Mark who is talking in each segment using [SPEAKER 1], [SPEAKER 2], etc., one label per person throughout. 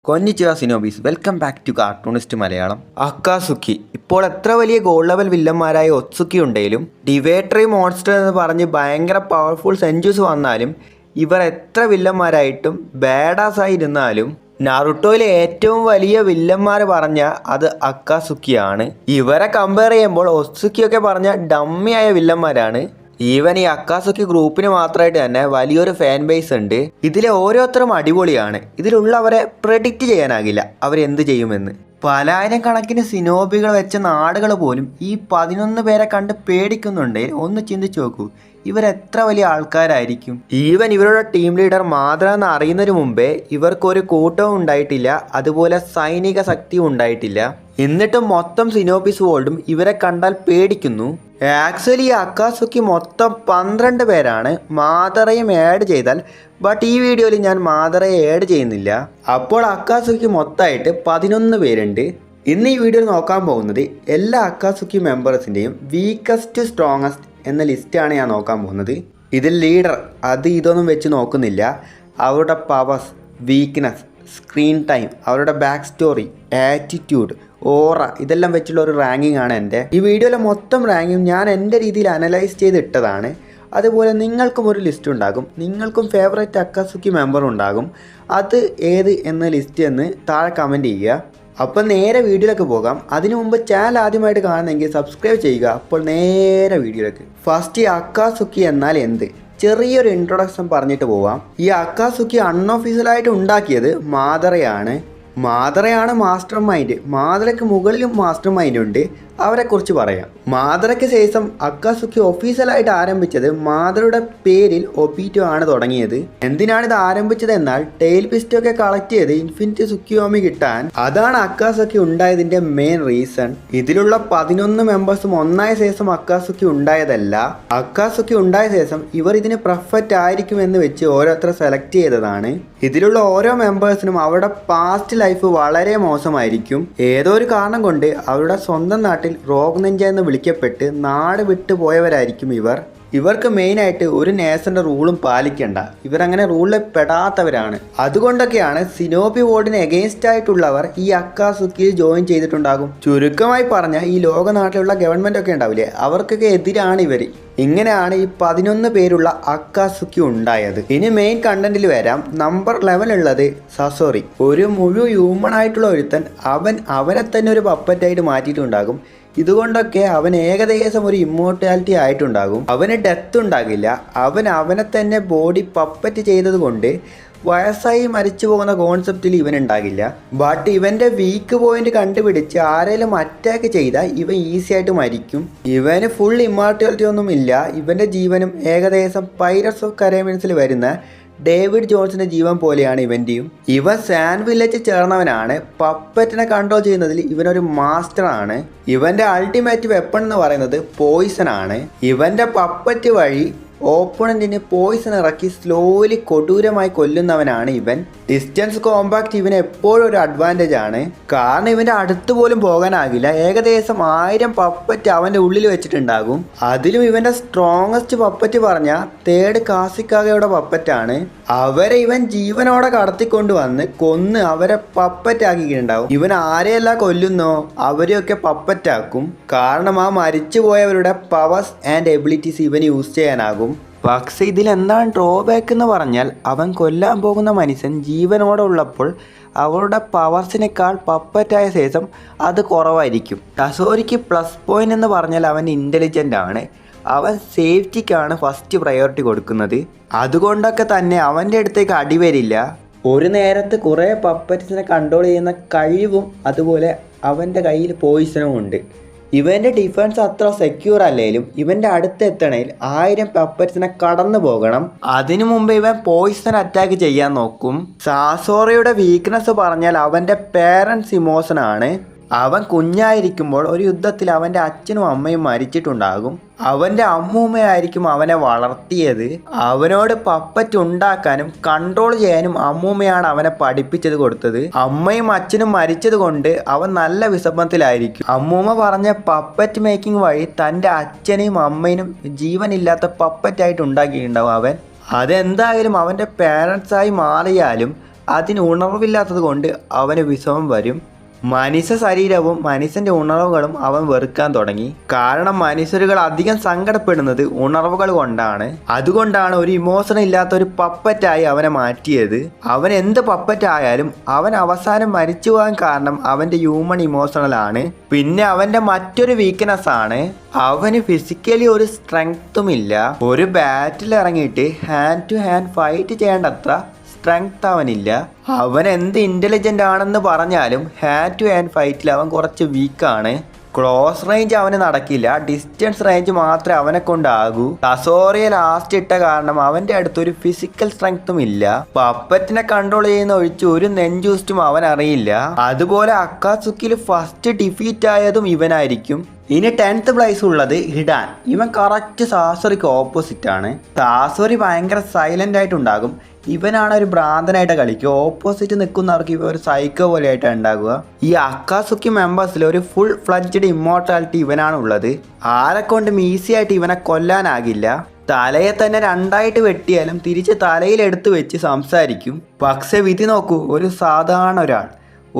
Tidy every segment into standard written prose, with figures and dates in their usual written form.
[SPEAKER 1] കൊന്നിച്ചിവ സിനോബീസ് welcome back to cartoonist Malayalam. Akatsuki ഇപ്പോൾ എത്ര വലിയ ഗോൾഡ് ലെവൽ വില്ലന്മാരായ ഒത്സുക്കി ഉണ്ടെങ്കിലും ഡിവേറ്ററി മോൺസ്റ്റർ എന്ന് പറഞ്ഞ് ഭയങ്കര പവർഫുൾ സെഞ്ചുസ് വന്നാലും ഇവർ എത്ര വില്ലന്മാരായിട്ടും ബാഡാസായി ഇരുന്നാലും നാറുട്ടോയിലെ ഏറ്റവും വലിയ വില്ലന്മാർ പറഞ്ഞ അത് അക്കാസുക്കിയാണ്. ഇവരെ കമ്പയർ ചെയ്യുമ്പോൾ ഒത്സുക്കിയൊക്കെ പറഞ്ഞ ഡമ്മിയായ വില്ലന്മാരാണ്. ഈവൻ ഈ അക്കാസുക്കി ഗ്രൂപ്പിന് മാത്രമായിട്ട് തന്നെ വലിയൊരു ഫാൻ ബേസ് ഉണ്ട്. ഇതിലെ ഓരോരുത്തരും അടിപൊളിയാണ്. ഇതിലുള്ളവരെ പ്രെഡിക്റ്റ് ചെയ്യാനാകില്ല അവരെന്ത് ചെയ്യുമെന്ന്. പലായിരം കണക്കിന് സിനോബികൾ വെച്ച നാടുകൾ പോലും ഈ 11 പേരെ കണ്ട് പേടിക്കുന്നുണ്ടെങ്കിൽ ഒന്ന് ചിന്തിച്ചു നോക്കൂ, ഇവരെത്ര വലിയ ആൾക്കാരായിരിക്കും. ഈവൻ ഇവരുടെ ടീം ലീഡർ മാദ്ര എന്ന് അറിയുന്നതിന് മുമ്പേ ഇവർക്കൊരു കൂട്ടവും ഉണ്ടായിട്ടില്ല, അതുപോലെ സൈനിക ശക്തിയും ഉണ്ടായിട്ടില്ല. എന്നിട്ടും മൊത്തം സിനോബീസ് വേൾഡും ഇവരെ കണ്ടാൽ പേടിക്കുന്നു. ആക്ച്വലി അക്കാസുക്കി മൊത്തം 12 പേരാണ്, മാദറയും ആഡ് ചെയ്താൽ. ബട്ട് ഈ വീഡിയോയിൽ ഞാൻ മാദറയെ ആഡ് ചെയ്യുന്നില്ല. അപ്പോൾ അക്കാസുക്കി മൊത്തമായിട്ട് 11 പേരുണ്ട്. ഇന്ന് ഈ വീഡിയോയിൽ നോക്കാൻ പോകുന്നത് എല്ലാ അക്കാസുക്കി മെമ്പേഴ്സിൻ്റെയും വീക്കസ്റ്റ് സ്ട്രോങ്ങസ്റ്റ് എന്ന ലിസ്റ്റാണ് ഞാൻ നോക്കാൻ പോകുന്നത്. ഇതിൽ ലീഡർ ഇതൊന്നും വെച്ച് നോക്കുന്നില്ല. അവരുടെ പവേഴ്സ്, വീക്ക്നെസ്, സ്ക്രീൻ ടൈം, അവരുടെ ബാക്ക് സ്റ്റോറി, ആറ്റിറ്റ്യൂഡ്, ഓറ, ഇതെല്ലാം വെച്ചുള്ള ഒരു റാങ്കിങ് ആണ് എൻ്റെ. ഈ വീഡിയോയിലെ മൊത്തം റാങ്കിങ് ഞാൻ എൻ്റെ രീതിയിൽ അനലൈസ് ചെയ്തിട്ടതാണ്. അതുപോലെ നിങ്ങൾക്കും ഒരു ലിസ്റ്റ് ഉണ്ടാകും, നിങ്ങൾക്കും ഫേവറേറ്റ് അക്കാസുക്കി മെമ്പർ ഉണ്ടാകും. അത് ഏത് എന്ന ലിസ്റ്റ് എന്ന് താഴെ കമൻറ്റ് ചെയ്യുക. അപ്പോൾ നേരെ വീഡിയോയിലേക്ക് പോകാം. അതിനു മുമ്പ് ചാനൽ ആദ്യമായിട്ട് കാണുന്നെങ്കിൽ സബ്സ്ക്രൈബ് ചെയ്യുക. അപ്പോൾ നേരെ വീഡിയോയിലേക്ക്. ഫസ്റ്റ് ഈ അക്കാസുക്കി എന്നാൽ എന്ത്, ചെറിയൊരു ഇൻട്രൊഡക്ഷൻ പറഞ്ഞിട്ട് പോവാം. ഈ അക്കാസുക്കി അൺഒഫീഷ്യലായിട്ട് ഉണ്ടാക്കിയത് മാദറയാണ്. മാദറയാണ് മാസ്റ്റർ മൈൻഡ്. മാദറയ്ക്ക് മുകളിലും മാസ്റ്റർ മൈൻഡ് ഉണ്ട്, അവരെക്കുറിച്ച് പറയാം. മാദറയ്ക്ക് ശേഷം അക്കാസുക്കി ഒഫീഷ്യലായിട്ട് ആരംഭിച്ചത് മാദറയുടെ പേരിൽ ഒബീറ്റോ ആണ് തുടങ്ങിയത്. എന്തിനാണ് ഇത് ആരംഭിച്ചത് എന്നാൽ ടെയിൽ പിസ്റ്റൊക്കെ കളക്ട് ചെയ്ത് ഇൻഫിനിറ്റി സുക്കിയോമി കിട്ടാൻ. അതാണ് അക്കാസുക്കി ഉണ്ടായതിന്റെ മെയിൻ റീസൺ. ഇതിലുള്ള 11 മെമ്പേഴ്സും ഒന്നായ ശേഷം അക്കാസുക്കി ഉണ്ടായതല്ല. അക്കാസുക്കി ഉണ്ടായ ശേഷം ഇവർ ഇതിന് പെർഫെക്റ്റ് ആയിരിക്കുമെന്ന് വെച്ച് ഓരോരുത്തർ സെലക്ട് ചെയ്തതാണ്. ഇതിലുള്ള ഓരോ മെമ്പേഴ്സിനും അവരുടെ പാസ്റ്റ് ലൈഫ് വളരെ മോശമായിരിക്കും. ഏതോ ഒരു കാരണം കൊണ്ട് അവരുടെ സ്വന്തം നാട്ടിൽ റോഗ് നെഞ്ച എന്ന് വിളിക്കപ്പെട്ട് നാട് വിട്ടു പോയവരായിരിക്കും ഇവർ. ഇവർക്ക് മെയിനായിട്ട് ഒരു നേഷന്റെ റൂളും പാലിക്കണ്ട. ഇവരങ്ങനെ റൂളിൽ പെടാത്തവരാണ്. അതുകൊണ്ടൊക്കെയാണ് സിനോബി വേൾഡിന് എഗെയിൻസ്റ്റ് ആയിട്ടുള്ളവർ ഈ അക്കാസുക്കിയിൽ ജോയിൻ ചെയ്തിട്ടുണ്ടാകും. ചുരുക്കമായി പറഞ്ഞാൽ ഈ ലോക നാട്ടിലുള്ള ഗവൺമെന്റ് ഒക്കെ ഉണ്ടാവില്ലേ, അവർക്കൊക്കെ എതിരാണ് ഇവർ. ഇങ്ങനെയാണ് ഈ 11 പേരുള്ള അക്കാസുക്കി ഉണ്ടായത്. ഇനി മെയിൻ കണ്ടന്റിൽ വരാം. നമ്പർ 11 ഉള്ളത് സസോറി. ഒരു മുഴുവൻ ഹ്യൂമൺ ആയിട്ടുള്ള ഒരുത്തൻ അവനെ തന്നെ ഒരു പപ്പറ്റായിട്ട് മാറ്റിയിട്ടുണ്ടാകും. ഇതുകൊണ്ടൊക്കെ അവൻ ഏകദേശം ഒരു ഇമ്മോർട്ടാലിറ്റി ആയിട്ടുണ്ടാകും. അവന് ഡെത്ത് ഉണ്ടാകില്ല. അവനെ തന്നെ ബോഡി പപ്പറ്റ് ചെയ്തത് കൊണ്ട് വയസ്സായി മരിച്ചു പോകുന്ന കോൺസെപ്റ്റിൽ ഇവനുണ്ടാകില്ല. ബട്ട് ഇവന്റെ വീക്ക് പോയിന്റ് കണ്ടുപിടിച്ച് ആരെങ്കിലും അറ്റാക്ക് ചെയ്താൽ ഇവൻ ഈസി ആയിട്ട് മരിക്കും. ഇവന് ഫുൾ ഇമ്മോർട്ടാലിറ്റി ഒന്നും ഇല്ല. ഇവന്റെ ജീവനും ഏകദേശം പൈററ്റ്സ് ഓഫ് കരേബിയൻസിൽ വരുന്ന ഡേവിഡ് ജോൺസിന്റെ ജീവൻ പോലെയാണ് ഇവന്റെയും. ഇവൻ സാൻഡ് വില്ലേജ് ചേർന്നവനാണ്. പപ്പറ്റിനെ കൺട്രോൾ ചെയ്യുന്നതിൽ ഇവനൊരു മാസ്റ്റർ ആണ്. ഇവന്റെ അൾട്ടിമേറ്റ് വെപ്പൺ എന്ന് പറയുന്നത് പോയിസൺ ആണ്. ഇവന്റെ പപ്പറ്റ് വഴി ഓപ്പണന്റിന് പോയിസൺ ഇറക്കി സ്ലോലി കൊടൂരമായി കൊല്ലുന്നവനാണ് ഇവൻ. ഡിസ്റ്റൻസ് കോമ്പാക്ട് ഇവന് എപ്പോഴും ഒരു അഡ്വാൻറ്റേജ് ആണ്. കാരണം ഇവന്റെ അടുത്ത് പോലും പോകാനാകില്ല. ഏകദേശം 1000 പപ്പറ്റ് അവന്റെ ഉള്ളിൽ വെച്ചിട്ടുണ്ടാകും. അതിലും ഇവന്റെ സ്ട്രോങ്ങസ്റ്റ് പപ്പറ്റ് പറഞ്ഞ തേർഡ് കാസിക്കാഗയുടെ പപ്പറ്റാണ്. അവരെ ഇവൻ ജീവനോടെ കടത്തിക്കൊണ്ടുവന്ന് കൊന്ന് അവരെ പപ്പറ്റാക്കിയിട്ടുണ്ടാവും. ഇവൻ ആരെയെല്ലാം കൊല്ലുന്നോ അവരെയൊക്കെ പപ്പറ്റാക്കും. കാരണം ആ മരിച്ചുപോയവരുടെ പവേഴ്സ് ആൻഡ് എബിലിറ്റീസ് ഇവന് യൂസ് ചെയ്യാനാകും. പക്ഷെ ഇതിൽ എന്താണ് ഡ്രോബാക്ക് എന്ന് പറഞ്ഞാൽ അവൻ കൊല്ലാൻ പോകുന്ന മനുഷ്യൻ ജീവനോടെ ഉള്ളപ്പോൾ അവരുടെ പവേഴ്സിനേക്കാൾ പപ്പറ്റായ ശേഷം അത് കുറവായിരിക്കും. ടസോറിക്ക് പ്ലസ് പോയിന്റ് എന്ന് പറഞ്ഞാൽ അവൻ ഇൻ്റലിജൻ്റ് ആണ്. അവൻ സേഫ്റ്റിക്കാണ് ഫസ്റ്റ് പ്രയോറിറ്റി കൊടുക്കുന്നത്. അതുകൊണ്ടൊക്കെ തന്നെ അവൻ്റെ അടുത്തേക്ക് അടിവരില്ല. ഒരു നേരത്ത് കുറേ പപ്പറ്റ്സിനെ കൺട്രോൾ ചെയ്യുന്ന കഴിവും അതുപോലെ അവൻ്റെ കയ്യിൽ പോയിസണും ഉണ്ട്. ഇവൻ്റെ ഡിഫൻസ് അത്ര സെക്യൂർ അല്ലെങ്കിലും ഇവൻ്റെ അടുത്ത് എത്തണേൽ 1000 പപ്പറ്റ്സിനെ കടന്നു പോകണം. അതിനു മുമ്പ് ഇവൻ പോയിസൺ അറ്റാക്ക് ചെയ്യാൻ നോക്കും. സാസോറയുടെ വീക്ക്നെസ് പറഞ്ഞാൽ അവൻ്റെ പേരൻസ് ഇമോഷനാണ്. അവൻ കുഞ്ഞായിരിക്കുമ്പോൾ ഒരു യുദ്ധത്തിൽ അവൻ്റെ അച്ഛനും അമ്മയും മരിച്ചിട്ടുണ്ടാകും. അവൻ്റെ അമ്മൂമ്മയായിരിക്കും അവനെ വളർത്തിയത്. അവനോട് പപ്പറ്റ് ഉണ്ടാക്കാനും കൺട്രോൾ ചെയ്യാനും അമ്മൂമ്മയാണ് അവനെ പഠിപ്പിച്ചത് കൊടുത്തത്. അമ്മയും അച്ഛനും മരിച്ചത് കൊണ്ട് അവൻ നല്ല വിഷമത്തിലായിരിക്കും. അമ്മൂമ്മ പറഞ്ഞ പപ്പറ്റ് മേക്കിംഗ് വഴി തൻ്റെ അച്ഛനെയും അമ്മയും ജീവനില്ലാത്ത പപ്പറ്റായിട്ട് ഉണ്ടാക്കിയിട്ടുണ്ടാവും അവൻ. അതെന്തായാലും അവൻ്റെ പേരൻസായി മാറിയാലും അതിന് ഉണർവില്ലാത്തത് കൊണ്ട് അവന് വിഷമം വരും. മനുഷ്യ ശരീരവും മനുഷ്യന്റെ ഉണർവുകളും അവൻ വെറുക്കാൻ തുടങ്ങി. കാരണം മനുഷ്യരുകൾ അധികം സങ്കടപ്പെടുന്നത് ഉണർവുകൾ കൊണ്ടാണ്. അതുകൊണ്ടാണ് ഒരു ഇമോഷൻ ഇല്ലാത്ത ഒരു പപ്പറ്റായി അവനെ മാറ്റിയത്. അവൻ എന്ത് പപ്പറ്റായാലും അവൻ അവസാനം മരിച്ചു പോകാൻ കാരണം അവന്റെ ഹ്യൂമൻ ഇമോഷണലാണ്. പിന്നെ അവന്റെ മറ്റൊരു വീക്ക്നെസ് ആണ്, അവന് ഫിസിക്കലി ഒരു സ്ട്രെങ്ത്തും ഇല്ല. ഒരു ബാറ്റിൽ ഇറങ്ങിയിട്ട് ഹാൻഡ് ടു ഹാൻഡ് ഫൈറ്റ് ചെയ്യേണ്ടത്ര സ്ട്രെങ്ത് അവനില്ല. അവൻ എന്ത് ഇൻ്റലിജൻ്റ് ആണെന്ന് പറഞ്ഞാലും ഹാൻഡ് ടു ഹാൻഡ് ഫൈറ്റിൽ അവൻ കുറച്ച് വീക്കാണ്. ക്ലോസ് റേഞ്ച് അവന് നടക്കില്ല, ഡിസ്റ്റൻസ് റേഞ്ച് മാത്രമേ അവനെ കൊണ്ടാകൂ. സസോറിയ ലാസ്റ്റ് ഇട്ട കാരണം അവൻ്റെ അടുത്തൊരു ഫിസിക്കൽ സ്ട്രെങ്ത്തും ഇല്ല. പപ്പറ്റിനെ കൺട്രോൾ ചെയ്യുന്ന ഒഴിച്ച് ഒരു നെഞ്ചൂസ്റ്റും അവൻ അറിയില്ല. അതുപോലെ അക്കാസുക്കിൽ ഫസ്റ്റ് ഡിഫീറ്റ് ആയതും ഇവനായിരിക്കും. ഇനി 10th പ്ലേസ് ഉള്ളത് ഹിഡാൻ. ഇവൻ കറക്റ്റ് സാസോറിക്ക് ഓപ്പോസിറ്റ് ആണ്. സാസോറി ഭയങ്കര സൈലൻ്റ് ആയിട്ടുണ്ടാകും, ഇവനാണ് ഒരു ഭ്രാന്തനായിട്ട് കളിക്കുക. ഓപ്പോസിറ്റ് നിൽക്കുന്നവർക്ക് ഇവ ഒരു സൈക്കോ പോലെ ആയിട്ടാണ് ഉണ്ടാകുക. ഈ അക്കാസുക്കി മെമ്പേഴ്സിൽ ഒരു ഫുൾ ഫ്ലഡ്ജഡ് ഇമ്മോർട്ടാലിറ്റി ഇവനാണ് ഉള്ളത്. ആരെക്കൊണ്ടും ഈസി ആയിട്ട് ഇവനെ കൊല്ലാനാകില്ല. തലയെ തന്നെ രണ്ടായിട്ട് വെട്ടിയാലും തിരിച്ച് തലയിലെടുത്ത് വെച്ച് സംസാരിക്കും. പക്ഷെ വിധി നോക്കൂ, ഒരു സാധാരണ ഒരാൾ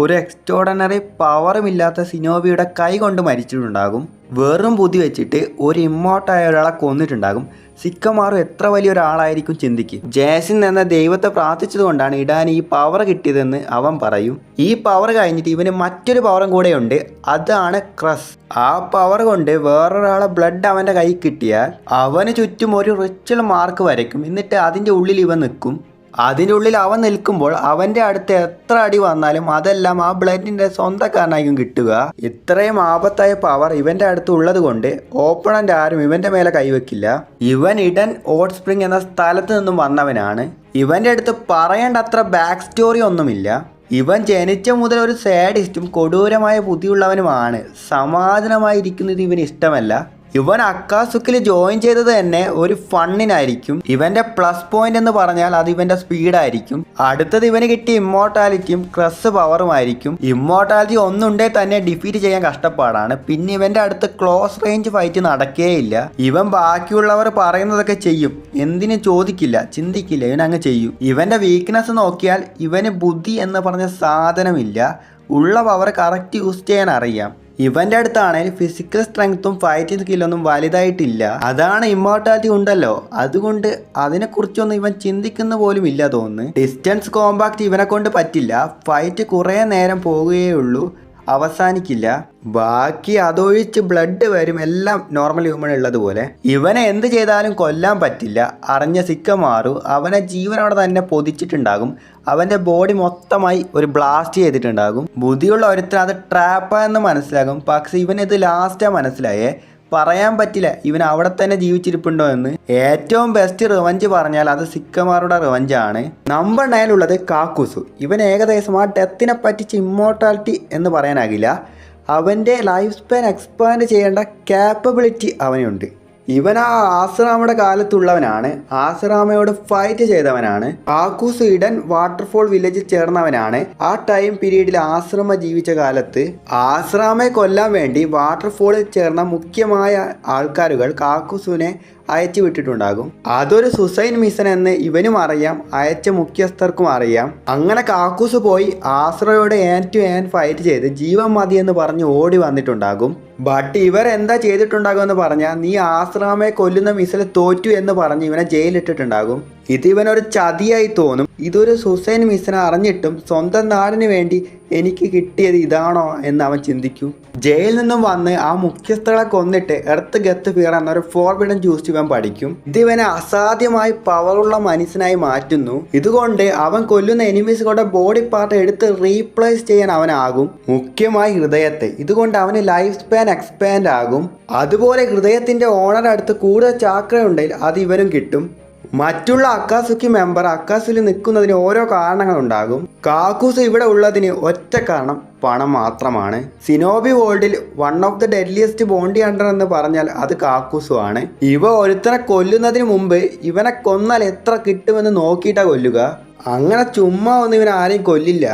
[SPEAKER 1] ഒരു എക്സ്ട്രോർഡിനറി പവറുമില്ലാത്ത സിനോബിയുടെ കൈ കൊണ്ട് മരിച്ചിട്ടുണ്ടാകും. വെറും ബുദ്ധി വെച്ചിട്ട് ഒരു ഇമ്മോർട്ടായ ഒരാളെ കൊന്നിട്ടുണ്ടാകും. സിക്കമാറു എത്ര വലിയൊരാളായിരിക്കും ചിന്തിക്കും. ജേസിൻ എന്ന ദൈവത്തെ പ്രാർത്ഥിച്ചത് കൊണ്ടാണ് ഇടാൻ ഈ പവർ കിട്ടിയതെന്ന് അവൻ പറയും. ഈ പവർ കഴിഞ്ഞിട്ട് ഇവന് മറ്റൊരു പവറും കൂടെയുണ്ട്, അതാണ് ക്രസ്. ആ പവർ കൊണ്ട് വേറൊരാളെ ബ്ലഡ് അവൻ്റെ കൈ കിട്ടിയാൽ അവന് ചുറ്റും ഒരു റിച്വൽ മാർക്ക് വരയ്ക്കും. എന്നിട്ട് അതിൻ്റെ ഉള്ളിൽ ഇവൻ നിൽക്കും. അതിൻ്റെ ഉള്ളിൽ അവൻ നിൽക്കുമ്പോൾ അവൻ്റെ അടുത്ത് എത്ര അടി വന്നാലും അതെല്ലാം ആ ബ്ലഡിൻ്റെ സ്വന്തക്കാരനായിരിക്കും കിട്ടുക. ഇത്രയും ആപത്തായ പവർ ഇവൻ്റെ അടുത്ത് ഉള്ളത് കൊണ്ട് ഓപ്പണൻ്റ് ആരും ഇവൻ്റെ മേലെ കൈവയ്ക്കില്ല. ഇവൻ ഇഡൻ ഓട്ട് സ്പ്രിംഗ് എന്ന സ്ഥലത്ത് നിന്നും വന്നവനാണ്. ഇവൻ്റെ അടുത്ത് പറയേണ്ട അത്ര ബാക്ക് സ്റ്റോറി ഒന്നുമില്ല. ഇവൻ ജനിച്ച മുതൽ ഒരു സാഡിസ്റ്റും കൊടൂരമായ ബുദ്ധിയുള്ളവനുമാണ്. സമാധാനമായിരിക്കുന്നത് ഇവന് ഇഷ്ടമല്ല. ഇവൻ അക്കാസുക്കിൽ ജോയിൻ ചെയ്തത് തന്നെ ഒരു ഫണ്ണിനായിരിക്കും. ഇവന്റെ പ്ലസ് പോയിന്റ് എന്ന് പറഞ്ഞാൽ അത് ഇവന്റെ സ്പീഡായിരിക്കും. അടുത്തത് ഇവന് കിട്ടിയ ഇമ്മോർട്ടാലിറ്റിയും ക്രസ് പവറുമായിരിക്കും. ഇമ്മോർട്ടാലിറ്റി ഒന്നുണ്ടേ തന്നെ ഡിഫീറ്റ് ചെയ്യാൻ കഷ്ടപ്പാടാണ്. പിന്നെ ഇവന്റെ അടുത്ത് ക്ലോസ് റേഞ്ച് ഫൈറ്റ് നടക്കേയില്ല. ഇവൻ ബാക്കിയുള്ളവർ പറയുന്നതൊക്കെ ചെയ്യും, എന്തിനും ചോദിക്കില്ല, ചിന്തിക്കില്ല, ഇവൻ അങ്ങ് ചെയ്യും. ഇവന്റെ വീക്ക്നെസ് നോക്കിയാൽ ഇവന് ബുദ്ധി എന്ന് പറഞ്ഞ സാധനമില്ല. ഉള്ള പവർ കറക്റ്റ് യൂസ് ചെയ്യാൻ അറിയാം. ഇവന്റെ അടുത്താണെങ്കിൽ ഫിസിക്കൽ സ്ട്രെങ്ത്തും ഫൈറ്റിംഗ് സ്കില്ലൊന്നും വലുതായിട്ടില്ല. അതാണ് ഇമ്മോർട്ടാലിറ്റി ഉണ്ടല്ലോ, അതുകൊണ്ട് അതിനെക്കുറിച്ചൊന്നും ഇവൻ ചിന്തിക്കുന്ന പോലും ഇല്ല തോന്നുന്നു. ഡിസ്റ്റൻസ് കോമ്പാക്ട് ഇവനെ കൊണ്ട് പറ്റില്ല. ഫൈറ്റ് കുറേ നേരം പോകുകയേ ഉള്ളൂ, അവസാനിക്കില്ല. ബാക്കി അതൊഴിച്ച് ബ്ലഡ് വരും, എല്ലാം നോർമൽ ഹ്യൂമൺ ഉള്ളതുപോലെ. ഇവനെ എന്ത് ചെയ്താലും കൊല്ലാൻ പറ്റില്ല. അറിഞ്ഞ സിക്കമാറു അവനെ ജീവനോടെ തന്നെ പൊതിച്ചിട്ടുണ്ടാകും. അവൻ്റെ ബോഡി മൊത്തമായി ഒരു ബ്ലാസ്റ്റ് ചെയ്തിട്ടുണ്ടാകും. ബുദ്ധിയുള്ള ഒരുത്തൻ അത് ട്രാപ്പായെന്ന് മനസ്സിലാകും. പക്ഷെ ഇവനിത് ലാസ്റ്റാണ് മനസ്സിലായേ. പറയാൻ പറ്റില്ല ഇവൻ അവിടെ തന്നെ ജീവിച്ചിരിപ്പുണ്ടോ എന്ന്. ഏറ്റവും ബെസ്റ്റ് റിവഞ്ച് പറഞ്ഞാൽ അത് സിക്കമാറുടെ റിവഞ്ചാണ്. നമ്പർ 9 ഉള്ളത് കാക്കുസു. ഇവൻ ഏകദേശം ആ ഡെത്തിനെ പറ്റിച്ച് ഇമ്മോർട്ടാലിറ്റി എന്ന് പറയാനാകില്ല. അവൻ്റെ ലൈഫ് സ്പാൻ എക്സ്പാൻഡ് ചെയ്യേണ്ട ക്യാപ്പബിലിറ്റി അവനുണ്ട്. ഇവൻ ആ ആസറാമയുടെ കാലത്തുള്ളവനാണ്. ആസറാമയോട് ഫൈറ്റ് ചെയ്തവനാണ്. കാക്കുസു ഇഡൻ വാട്ടർഫോൾ വില്ലേജിൽ ചേർന്നവനാണ്. ആ ടൈം പീരീഡിൽ ആശ്രമ ജീവിച്ച കാലത്ത് ആശ്രാമയെ കൊല്ലാൻ വേണ്ടി വാട്ടർഫോളിൽ ചേർന്ന മുഖ്യമായ ആൾക്കാരുകൾ കാക്കുസുവിനെ അയച്ചു വിട്ടിട്ടുണ്ടാകും. അതൊരു സുസൈഡ് മിഷൻ എന്ന് ഇവനും അറിയാം, അയച്ച മുഖ്യസ്ഥർക്കും അറിയാം. അങ്ങനെ കാക്കുസ് പോയി ആശ്രയോട് ഹാൻഡ് ടു ഹാൻഡ് ഫൈറ്റ് ചെയ്ത് ജീവൻ മതി എന്ന് പറഞ്ഞ് ഓടി വന്നിട്ടുണ്ടാകും. ബട്ട് ഇവർ എന്താ ചെയ്തിട്ടുണ്ടാകുമെന്ന് പറഞ്ഞാൽ, നീ ആശ്രാമയെ കൊല്ലുന്ന മിസിൽ തോറ്റു എന്ന് പറഞ്ഞ് ഇവനെ ജയിലിട്ടിട്ടുണ്ടാകും. ഇത് ഇവനൊരു ചതിയായി തോന്നും. ഇതൊരു സുസൈഡ് മിഷൻ അറിഞ്ഞിട്ടും സ്വന്തം നാടിന് വേണ്ടി എനിക്ക് കിട്ടിയത് ഇതാണോ എന്ന് അവൻ ചിന്തിക്കും. ജയിലിൽ നിന്നും വന്ന് ആ മുഖ്യസ്ഥകളെ കൊന്നിട്ട് എർത്ത് ഗത്ത് ഫിയർ എന്നൊരു ഫോർബിഡൻ ജ്യൂസ് ഇവൻ പഠിക്കും. ഇത് ഇവനെ അസാധ്യമായി പവറുള്ള മനുഷ്യനായി മാറ്റുന്നു. ഇതുകൊണ്ട് അവൻ കൊല്ലുന്ന എനിമീസുകളുടെ ബോഡി പാർട്ട് എടുത്ത് റീപ്ലേസ് ചെയ്യാൻ അവനാകും, മുഖ്യമായി ഹൃദയത്തെ. ഇതുകൊണ്ട് അവന് ലൈഫ് സ്പാൻ എക്സ്പാൻഡ് ആകും. അതുപോലെ ഹൃദയത്തിന്റെ ഓണർ അടുത്ത് കൂടുതൽ ചാക്ര ഉണ്ടെങ്കിൽ അത് ഇവനും കിട്ടും. മറ്റുള്ള അക്കാസുക്കി മെമ്പർ അക്കാസിൽ നിൽക്കുന്നതിന് ഓരോ കാരണങ്ങളുണ്ടാകും. കാക്കുസ് ഇവിടെ ഉള്ളതിന് ഒറ്റ കാരണം പണം മാത്രമാണ്. സിനോബി വേൾഡിൽ one of the deadliest Bondi Hunter എന്ന് പറഞ്ഞാൽ അത് കാക്കുസു ആണ്. ഇവ ഒരുത്തനെ കൊല്ലുന്നതിന് മുമ്പ് ഇവനെ കൊന്നാൽ എത്ര കിട്ടുമെന്ന് നോക്കിയിട്ടാണ് കൊല്ലുക. അങ്ങനെ ചുമ്മാ ഒന്നും ഇവൻ ആരെയും കൊല്ലില്ല.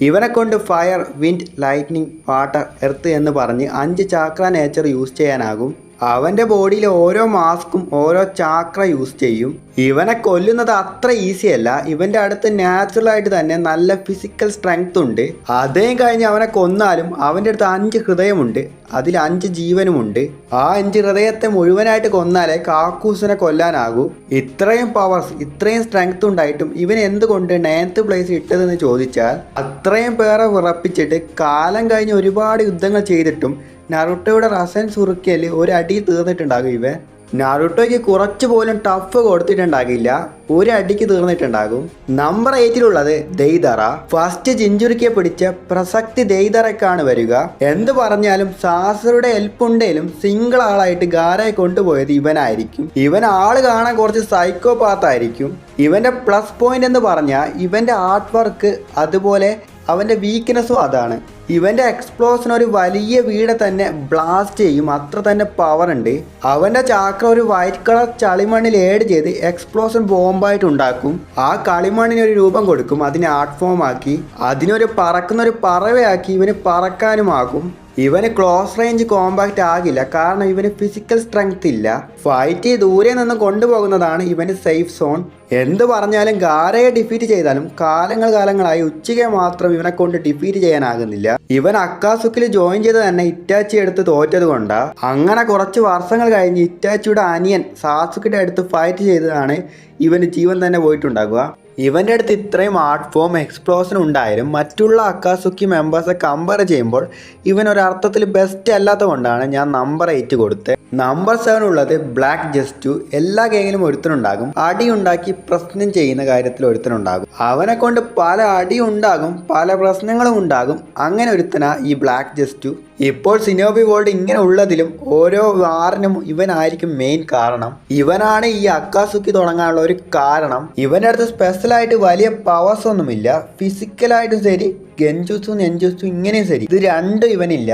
[SPEAKER 1] ഇവനെ കൊണ്ട് fire, wind, lightning, water, earth എന്ന് പറഞ്ഞ് 5 ചാക്ര നേച്ചർ യൂസ് ചെയ്യാനാകും. അവൻ്റെ ബോഡിയിൽ ഓരോ മാസ്കും ഓരോ ചാക്ര യൂസ് ചെയ്യും. ഇവനെ കൊല്ലുന്നത് അത്ര ഈസി അല്ല. ഇവൻ്റെ അടുത്ത് നാച്ചുറലായിട്ട് തന്നെ നല്ല ഫിസിക്കൽ സ്ട്രെങ്ത് ഉണ്ട്. അതേം കഴിഞ്ഞ് അവനെ കൊന്നാലും അവൻ്റെ അടുത്ത് 5 ഹൃദയമുണ്ട്, അതിൽ 5 ജീവനുമുണ്ട്. ആ 5 ഹൃദയത്തെ മുഴുവനായിട്ട് കൊന്നാലേ കാക്കൂസിനെ കൊല്ലാനാകൂ. ഇത്രയും പവേഴ്സ്, ഇത്രയും സ്ട്രെങ്ത് ഉണ്ടായിട്ടും ഇവൻ എന്തുകൊണ്ട് 9th പ്ലേസ് ഇട്ടതെന്ന് ചോദിച്ചാൽ, അത്രയും പേരെ വിറപ്പിച്ചിട്ട് കാലം കഴിഞ്ഞ് ഒരുപാട് യുദ്ധങ്ങൾ ചെയ്തിട്ടും നറുട്ടോയുടെ റസൻ സുറുക്കിയൽ ഒരു അടി തീർന്നിട്ടുണ്ടാകും. ഇവൻ നാരുട്ടോയ്ക്ക് കുറച്ച് പോലും ടഫ് കൊടുത്തിട്ടുണ്ടാകില്ല, ഒരു അടിക്ക് തീർന്നിട്ടുണ്ടാകും. നമ്പർ 8 ദെയ്തറ. ഫസ്റ്റ് ജിഞ്ചുറിക്കെ പിടിച്ച പ്രസക്തി ദെയ്തറക്കാണ് വരിക. എന്ത് പറഞ്ഞാലും സാസറുടെ ഹെൽപ്പുണ്ടെങ്കിലും സിംഗിൾ ആളായിട്ട് ഗാരയെ കൊണ്ടുപോയത് ഇവനായിരിക്കും. ഇവൻ ആള് കാണാൻ കുറച്ച് സൈക്കോപാത്തായിരിക്കും. ഇവന്റെ പ്ലസ് പോയിന്റ് എന്ന് പറഞ്ഞാൽ ഇവന്റെ ആർട്ട് വർക്ക്, അതുപോലെ അവൻ്റെ വീക്ക്നെസ്സും അതാണ്. ഇവൻ്റെ എക്സ്പ്ലോഷൻ ഒരു വലിയ വീട് തന്നെ ബ്ലാസ്റ്റ് ചെയ്യും, അത്ര തന്നെ പവർ ഉണ്ട്. അവൻ്റെ ചാക്ര ഒരു വൈറ്റ് കളർ കളിമണ്ണിൽ ഏഡ് ചെയ്ത് എക്സ്പ്ലോഷൻ ബോംബായിട്ട് ഉണ്ടാക്കും. ആ കളിമണ്ണിന് ഒരു രൂപം കൊടുക്കും, അതിനെ ആർട്ട് ഫോം ആക്കി അതിനൊരു പറക്കുന്ന ഒരു പറവയാക്കി ഇവന് പറക്കാനുമാകും. ഇവന് ക്ലോസ് റേഞ്ച് കോമ്പാക്റ്റ് ആകില്ല, കാരണം ഇവന് ഫിസിക്കൽ സ്ട്രെങ്ത് ഇല്ല. ഫൈറ്റ് ദൂരെ നിന്ന് കൊണ്ടുപോകുന്നതാണ് ഇവന് സേഫ് സോൺ. എന്ത് പറഞ്ഞാലും ഗാരയെ ഡിഫീറ്റ് ചെയ്താലും കാലങ്ങളായി ഉച്ചയ്ക്ക് മാത്രം ഇവനെ കൊണ്ട് ഡിഫീറ്റ് ചെയ്യാനാകുന്നില്ല. ഇവൻ അക്കാസുക്കിൽ ജോയിൻ ചെയ്ത് തന്നെ ഇറ്റാച്ചി എടുത്ത് തോറ്റത് കൊണ്ടാ. അങ്ങനെ കുറച്ച് വർഷങ്ങൾ കഴിഞ്ഞ് ഇറ്റാച്ചിയുടെ അനിയൻ സാസുക്കിയുടെ അടുത്ത് ഫൈറ്റ് ചെയ്തതാണ് ഇവന് ജീവൻ തന്നെ പോയിട്ടുണ്ടാകുക. ഇവൻ്റെ അടുത്ത് ഇത്രയും ആർട്ട് ഫോം എക്സ്പ്ലോഷൻ ഉണ്ടായാലും മറ്റുള്ള അക്കാസുക്കി മെമ്പേഴ്സെ കമ്പയർ ചെയ്യുമ്പോൾ ഇവൻ ഒരർത്ഥത്തിൽ ബെസ്റ്റ് അല്ലാത്ത കൊണ്ടാണ് ഞാൻ നമ്പർ 8 കൊടുത്തത്. Number 7 black Zetsu. എല്ലാ ഗെയിമിലും ഒരുത്തനുണ്ടാകും, അടി ഉണ്ടാക്കി പ്രശ്നം ചെയ്യുന്ന കാര്യത്തിൽ ഒരുത്തനുണ്ടാകും. അവനെ കൊണ്ട് പല അടി ഉണ്ടാകും, പല പ്രശ്നങ്ങളും ഉണ്ടാകും. അങ്ങനെ ഒരുത്തനാ ഈ ബ്ലാക്ക് ജസ്റ്റു. ഇപ്പോൾ സിനോബി വേൾഡ് ഇങ്ങനെ ഉള്ളതിലും ഓരോ വാറിനും ഇവനായിരിക്കും മെയിൻ കാരണം. ഇവനാണ് ഈ അക്കാസുക്കി തുടങ്ങാനുള്ള ഒരു കാരണം. ഇവൻ്റെ അടുത്ത് സ്പെഷ്യലായിട്ട് വലിയ പവേഴ്സ് ഒന്നുമില്ല. ഫിസിക്കലായിട്ടും ശരി, ഗെൻജുസും നെൻജുസും ഇങ്ങനെയും ശരി, ഇത് രണ്ടും ഇവനില്ല.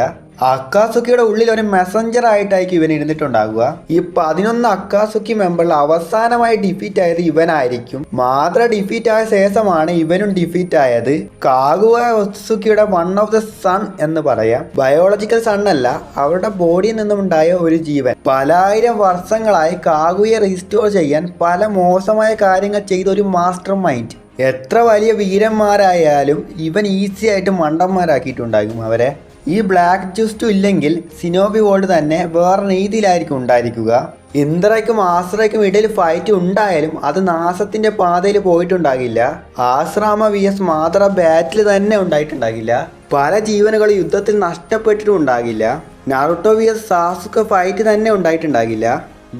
[SPEAKER 1] അക്കാസുക്കിയുടെ ഉള്ളിൽ ഒരു മെസ്സഞ്ചർ ആയിട്ടായിരിക്കും ഇവൻ ഇരുന്നിട്ടുണ്ടാകുക. ഈ 11 അക്കാസുക്കി മെമ്പറിൽ അവസാനമായി ഡിഫീറ്റ് ആയത് ഇവനായിരിക്കും. മാത്രം ഡിഫീറ്റ് ആയ ശേഷമാണ് ഇവനും ഡിഫീറ്റ് ആയത്. കാഗുവ ഒത്സുക്കിയുടെ 1 ഓഫ് ദ സൺ എന്ന് പറയാം. ബയോളജിക്കൽ സൺ അല്ല, അവരുടെ ബോഡിയിൽ നിന്നുമുണ്ടായ ഒരു ജീവൻ. പല ആയിരം വർഷങ്ങളായി കാഗുയെ റീസ്റ്റോർ ചെയ്യാൻ പല മോശമായ കാര്യങ്ങൾ ചെയ്ത ഒരു മാസ്റ്റർ മൈൻഡ്. എത്ര വലിയ വീരന്മാരായാലും ഇവൻ ഈസി ആയിട്ട് മണ്ടന്മാരാക്കിയിട്ടുണ്ടാകും അവരെ. ഈ ബ്ലാക്ക് ജസ്റ്റു ഇല്ലെങ്കിൽ സിനോബി വേൾഡ് തന്നെ വേറെ രീതിയിലായിരിക്കും ഉണ്ടായിരിക്കുക. ഇന്ദ്രയ്ക്കും ആശ്രയ്ക്കും ഇടയിൽ ഫൈറ്റ് ഉണ്ടായാലും അത് നാശത്തിന്റെ പാതയിൽ പോയിട്ടുണ്ടാകില്ല. ആശ്രാമ VS മാത്ര ബാറ്റിൽ തന്നെ ഉണ്ടായിട്ടുണ്ടാകില്ല. പല ജീവനുകൾ യുദ്ധത്തിൽ നഷ്ടപ്പെട്ടിട്ടും ഉണ്ടാകില്ല. നാറുട്ടോ VS സാസുക ഫൈറ്റ് തന്നെ ഉണ്ടായിട്ടുണ്ടാകില്ല.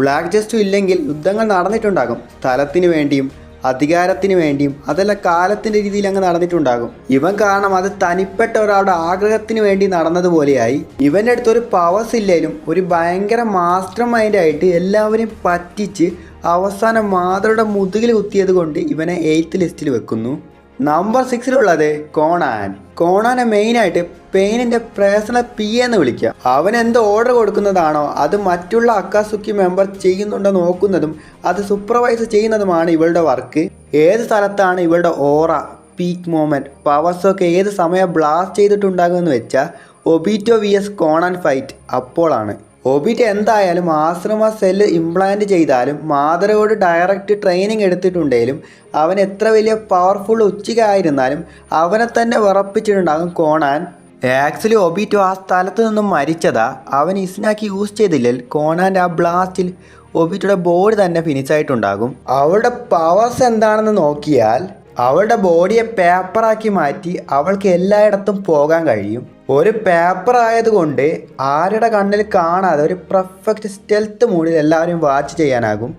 [SPEAKER 1] ബ്ലാക്ക് ജസ്റ്റു ഇല്ലെങ്കിൽ യുദ്ധങ്ങൾ നടന്നിട്ടുണ്ടാകും, സ്ഥലത്തിന് വേണ്ടിയും അധികാരത്തിന് വേണ്ടിയും, അതെല്ലാം കാലത്തിൻ്റെ രീതിയിൽ അങ്ങ് നടന്നിട്ടുണ്ടാകും. ഇവൻ കാരണം അത് തനിപ്പെട്ട ഒരാളുടെ ആഗ്രഹത്തിന് വേണ്ടി നടന്നതുപോലെയായി. ഇവൻ്റെ അടുത്തൊരു പവേഴ്സ് ഇല്ലെങ്കിലും ഒരു ഭയങ്കര മാസ്റ്റർ മൈൻഡായിട്ട് എല്ലാവരെയും പറ്റിച്ച് അവസാനം മാതൃയുടെ മുതുകിൽ കുത്തിയത് കൊണ്ട് ഇവനെ 8th ലിസ്റ്റിൽ വെക്കുന്നു. നമ്പർ 6 കോണാൻ. കോണാനെ മെയിനായിട്ട് പെയിനിൻ്റെ പേഴ്സണൽ PA എന്ന് വിളിക്കുക. അവൻ എന്ത് ഓർഡർ കൊടുക്കുന്നതാണോ അത് മറ്റുള്ള അക്കാസുക്കി മെമ്പർ ചെയ്യുന്നുണ്ടോ നോക്കുന്നതും അത് സൂപ്പർവൈസ് ചെയ്യുന്നതുമാണ് ഇവളുടെ വർക്ക്. ഏത് സ്ഥലത്താണ് ഇവളുടെ ഓറ, പീക്ക് മൊമെൻറ്റ്, പവേഴ്സൊക്കെ ഏത് സമയം ബ്ലാസ്റ്റ് ചെയ്തിട്ടുണ്ടാകുമെന്ന് വെച്ചാൽ ഒബീറ്റോ VS കോണാൻ ഫൈറ്റ് അപ്പോഴാണ്. ഒബിറ്റ് എന്തായാലും ആശ്രമ സെല്ല് ഇംപ്ലാന്റ് ചെയ്താലും മാതരയോട് ഡയറക്റ്റ് ട്രെയിനിങ് എടുത്തിട്ടുണ്ടെങ്കിലും അവൻ എത്ര വലിയ പവർഫുൾ ഉച്ചയായിരുന്നാലും അവനെ തന്നെ വിറപ്പിച്ചിട്ടുണ്ടാകും കോണാൻ. ആക്ച്വലി ഒബിറ്റോ ആ സ്ഥലത്ത് നിന്നും മരിച്ചതാ. അവൻ ഇസ്നാക്കി യൂസ് ചെയ്തില്ലെങ്കിൽ കോണാൻ്റെ ആ ബ്ലാസ്റ്റിൽ ഒബിറ്റോയുടെ ബോഡി തന്നെ ഫിനിഷായിട്ടുണ്ടാകും. അവളുടെ പവേഴ്സ് എന്താണെന്ന് നോക്കിയാൽ അവളുടെ ബോഡിയെ പേപ്പറാക്കി മാറ്റി അവൾക്ക് എല്ലായിടത്തും പോകാൻ കഴിയും. ഒരു പേപ്പർ ആയതുകൊണ്ട് ആരുടെ കണ്ണിൽ കാണാതെ ഒരു പെർഫെക്റ്റ് സ്റ്റെൽത്ത് മൂഡിൽ എല്ലാവരും വാച്ച് ചെയ്യാനാകും.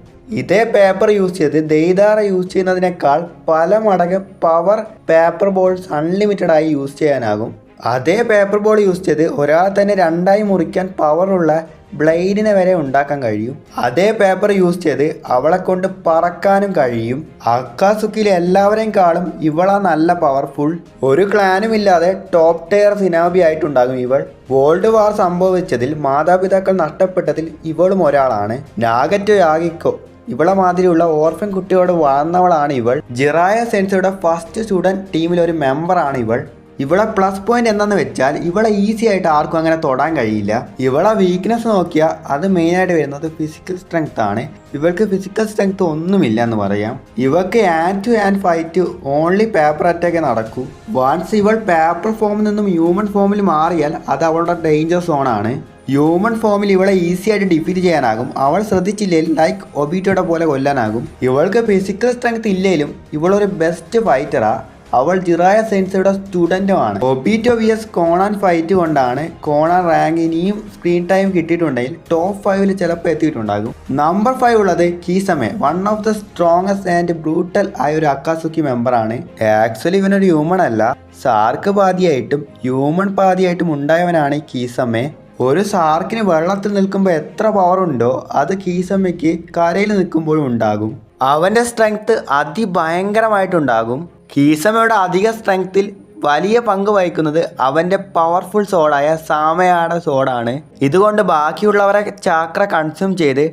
[SPEAKER 1] ഇതേ പേപ്പർ യൂസ് ചെയ്ത് ദെയ്താറ യൂസ് ചെയ്യുന്നതിനേക്കാൾ പല മടങ്ങ് പവർ പേപ്പർ ബോൾസ് അൺലിമിറ്റഡ് ആയി യൂസ് ചെയ്യാനാകും. അതേ പേപ്പർ ബോൾ യൂസ് ചെയ്ത് ഒരാൾ തന്നെ 2ആയി മുറിക്കാൻ പവറുള്ള ബ്ലേഡിനെ വരെ ഉണ്ടാക്കാൻ കഴിയും. അതേ പേപ്പർ യൂസ് ചെയ്ത് അവളെ കൊണ്ട് പറക്കാനും കഴിയും. അക്കാസുക്കിയിലെ എല്ലാവരെയും കാളും ഇവളാ നല്ല പവർഫുൾ. ഒരു ക്ലാനും ഇല്ലാതെ ടോപ്പ് ടയർ സിനാബി ആയിട്ടുണ്ടാകും ഇവൾ. വേൾഡ് വാർ സംഭവിച്ചതിൽ മാതാപിതാക്കൾ നഷ്ടപ്പെട്ടതിൽ ഇവളും ഒരാളാണ്. നാഗറ്റോ യാഗിക്കോ ഇവളെ മാതിരിയുള്ള ഓർഫൻ കുട്ടിയോട് വളർന്നവളാണ് ഇവൾ. ജിറായ സെൻസയുടെ ഫസ്റ്റ് സ്റ്റുഡൻറ് ടീമിൽ ഒരു മെമ്പറാണ് ഇവൾ. ഇവളെ പ്ലസ് പോയിന്റ് എന്താണെന്ന് വെച്ചാൽ ഇവളെ ഈസി ആയിട്ട് ആർക്കും അങ്ങനെ തൊടാൻ കഴിയില്ല. ഇവളെ വീക്ക്നെസ് നോക്കിയാൽ അത് മെയിനായിട്ട് വരുന്നത് ഫിസിക്കൽ സ്ട്രെങ്ത് ആണ്. ഇവൾക്ക് ഫിസിക്കൽ സ്ട്രെങ്ത് ഒന്നുമില്ല എന്ന് പറയാം. ഇവൾക്ക് hand to hand fight only paper അറ്റാക്കേ നടക്കൂ. വൺസ് ഇവൾ പേപ്പർ ഫോമിൽ നിന്നും ഹ്യൂമൻ ഫോമിൽ മാറിയാൽ അത് അവളുടെ ഡേഞ്ചർ സോണാണ്. ഹ്യൂമൻ ഫോമിൽ ഇവളെ ഈസി ആയിട്ട് ഡിഫീറ്റ് ചെയ്യാനാകും. അവൾ ശ്രദ്ധിച്ചില്ലെങ്കിൽ ലൈക്ക് ഒബീറ്റോടെ പോലെ കൊല്ലാനാകും. ഇവൾക്ക് ഫിസിക്കൽ സ്ട്രെങ്ത് ഇല്ലെങ്കിലും ഇവളൊരു ബെസ്റ്റ് ഫൈറ്ററാ. അവൾ ജിറായ സെൻസയുടെ സ്റ്റുഡൻറ്റുമാണ്. ഒബീറ്റോ വിഎസ് കോണാൻ ഫൈറ്റ് കൊണ്ടാണ് കോണാൻ റാങ്ക് ഇനിയും സ്ക്രീൻ ടൈം കിട്ടിയിട്ടുണ്ടെങ്കിൽ ടോപ്പ് 5ൽ ചിലപ്പോൾ എത്തിയിട്ടുണ്ടാകും. നമ്പർ 5 ഉള്ളത് Kisame, one of the strongest and brutal ആയ ഒരു അക്കാസുക്കി മെമ്പറാണ്. ആക്ച്വലി ഇവനൊരു ഹ്യൂമൺ അല്ല, സാർക്ക് പാതിയായിട്ടും ഹ്യൂമൺ പാതിയായിട്ടും ഉണ്ടായവനാണ് കീസമെ. ഒരു സാർക്കിന് വെള്ളത്തിൽ നിൽക്കുമ്പോൾ എത്ര പവർ ഉണ്ടോ അത് കീസമ്മയ്ക്ക് കരയിൽ നിൽക്കുമ്പോഴും ഉണ്ടാകും. അവൻ്റെ സ്ട്രെങ്ത് അതിഭയങ്കരമായിട്ടുണ്ടാകും. കീസമ്മയുടെ അധിക സ്ട്രെങ്ത്തിൽ വലിയ പങ്ക് വഹിക്കുന്നത് അവൻ്റെ പവർഫുൾ സോഡായ സാമയാട സോഡാണ്. ഇതുകൊണ്ട് ബാക്കിയുള്ളവരെ ചാക്ര കൺസ്യൂം ചെയ്ത്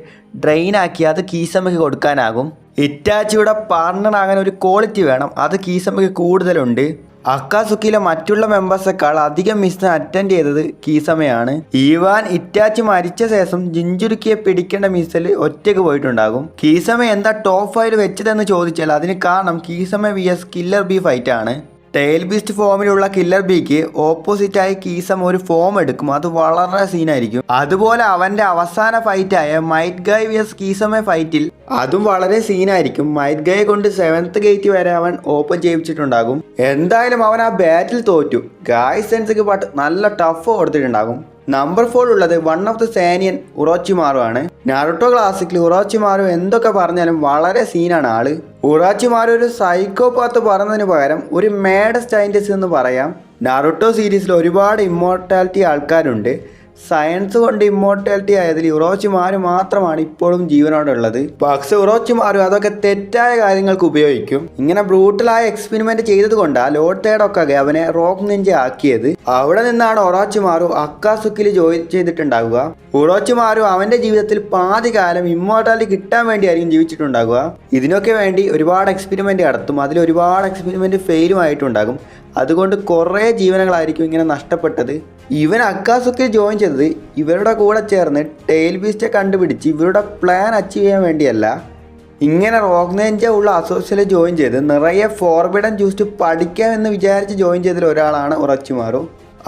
[SPEAKER 1] ഡ്രെയിനാക്കി അത് കീസമ്മയ്ക്ക് കൊടുക്കാനാകും. ഇറ്റാച്ചിയുടെ പാർട്ണർ ആകാൻ ഒരു ക്വാളിറ്റി വേണം, അത് കീസമ്മയ്ക്ക് കൂടുതലുണ്ട്. അക്കാസുക്കിയിലെ മറ്റുള്ള മെമ്പേഴ്സേക്കാൾ അധികം മിഷൻ അറ്റൻഡ് ചെയ്തത് കീസമയാണ്. ഈവാൻ ഇറ്റാച്ചി മരിച്ച ശേഷം ജിഞ്ചുരുക്കിയെ പിടിക്കേണ്ട മിസ്സിൽ ഒറ്റയ്ക്ക് പോയിട്ടുണ്ടാകും. കീസമ എന്താ ടോപ്പ് 5 വെച്ചതെന്ന് ചോദിച്ചാൽ അതിന് കാരണം കീസമ വിഎസ് കില്ലർ ബി ഫൈറ്റ് ആണ്. ടെയിൽ ബീസ്റ്റ് ഫോമിലുള്ള കില്ലർ ബിക്ക് ഓപ്പോസിറ്റായി കീസം ഒരു ഫോം എടുക്കും, അത് വളരെ സീനായിരിക്കും. അതുപോലെ അവൻ്റെ അവസാന ഫൈറ്റായ മൈറ്റ് ഗായ് വിഎസ് കീസമെ ഫൈറ്റിൽ അതും വളരെ സീനായിരിക്കും. മൈറ്റ് ഗായെ കൊണ്ട് 7th ഗേറ്റ് വരെ അവൻ ഓപ്പൺ ചെയ്യിച്ചിട്ടുണ്ടാകും. എന്തായാലും അവൻ ആ ബാറ്റിൽ തോറ്റു. ഗായ് സെൻസക്ക് ബട്ട് നല്ല ടഫ് കൊടുത്തിട്ടുണ്ടാകും. നമ്പർ 4 ഉള്ളത് വൺ ഓഫ് ദ സാനിയൻ ഉറോച്ചിമാറു ആണ്. നാരുട്ടോ ക്ലാസിക്കിൽ ഉറോച്ചിമാറു എന്തൊക്കെ പറഞ്ഞാലും വളരെ സീനാണ് ആള്. ഉറോച്ചിമാറു ഒരു സൈക്കോപാത്ത് പറഞ്ഞതിന് പകരം ഒരു മാഡ് സയന്റിസ്റ്റ് എന്ന് പറയാം. നാരുട്ടോ സീരീസിൽ ഒരുപാട് ഇമ്മോർട്ടാലിറ്റി ആൾക്കാരുണ്ട്. സയൻസ് കൊണ്ട് ഇമ്മോർട്ടാലിറ്റി ആയതിൽ ഉറോച്ചിമാരു മാത്രമാണ് ഇപ്പോഴും ജീവനോടുള്ളത്. പക്ഷെ ഉറോച്ചിമാരു അതൊക്കെ തെറ്റായ കാര്യങ്ങൾക്ക് ഉപയോഗിക്കും. ഇങ്ങനെ ബ്രൂട്ടലായ എക്സ്പെരിമെന്റ് ചെയ്തത് കൊണ്ടാണ് ലോർഡ് തേഡൊക്കെ അവനെ റോക്ക് നിഞ്ച ആക്കിയത്. അവിടെ നിന്നാണ് ഉറോച്ചിമാരു അക്കാസുക്കിൽ ജോയിൻ ചെയ്തിട്ടുണ്ടാകുക. ഉറോച്ചിമാരു അവന്റെ ജീവിതത്തിൽ പാതി കാലം ഇമ്മോർട്ടാലിറ്റി കിട്ടാൻ വേണ്ടിയായിരിക്കും ജീവിച്ചിട്ടുണ്ടാകുക. ഇതിനൊക്കെ വേണ്ടി ഒരുപാട് എക്സ്പെരിമെന്റ് നടത്തും. അതിൽ ഒരുപാട് എക്സ്പെരിമെന്റ് ഫെയിലും ആയിട്ടുണ്ടാകും. അതുകൊണ്ട് കുറേ ജീവനങ്ങളായിരിക്കും ഇങ്ങനെ നഷ്ടപ്പെട്ടത്. ഇവൻ അക്കാസുക്കിൽ ജോയിൻ ചെയ്തത് ഇവരുടെ കൂടെ ചേർന്ന് ടെയിൽ ബീസ്റ്റെ കണ്ടുപിടിച്ച് ഇവരുടെ പ്ലാൻ അച്ചീവ് ചെയ്യാൻ വേണ്ടിയല്ല. ഇങ്ങനെ റോഗ്നേഞ്ച ഉള്ള അസോസിയേഷനിൽ ജോയിൻ ചെയ്ത് നിറയെ ഫോർബിഡൻ ജ്യൂസ് പഠിക്കാമെന്ന് വിചാരിച്ച് ജോയിൻ ചെയ്ത ഒരാളാണ് ഉറച്ചിമാറു.